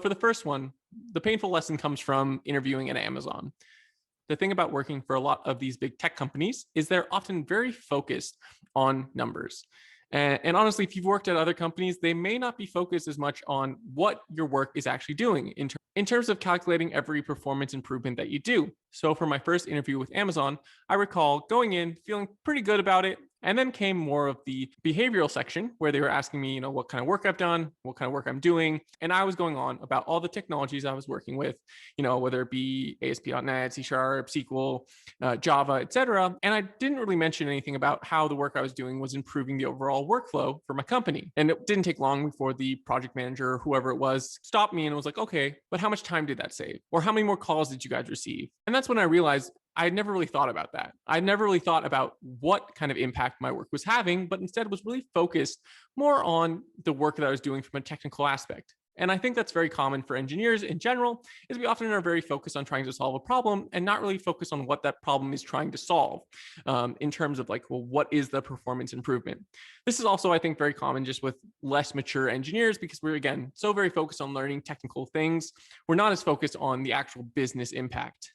For the first one, the painful lesson comes from interviewing at Amazon. The thing about working for a lot of these big tech companies is they're often very focused on numbers. And honestly, if you've worked at other companies, they may not be focused as much on what your work is actually doing in terms of calculating every performance improvement that you do. So for my first interview with Amazon, I recall going in feeling pretty good about it. And then came more of the behavioral section where they were asking me, what kind of work I've done, what kind of work I'm doing. And I was going on about all the technologies I was working with, whether it be ASP.NET, C Sharp, SQL, Java, etc. And I didn't really mention anything about how the work I was doing was improving the overall workflow for my company. And it didn't take long before the project manager, or whoever it was, stopped me and was like, okay, but how much time did that save? Or how many more calls did you guys receive? And that's when I realized I had never really thought about that. I never really thought about what kind of impact my work was having, but instead was really focused more on the work that I was doing from a technical aspect. And I think that's very common for engineers in general, is we often are very focused on trying to solve a problem and not really focus on what that problem is trying to solve in terms of what is the performance improvement? This is also, I think, very common just with less mature engineers because we're, again, so very focused on learning technical things. We're not as focused on the actual business impact.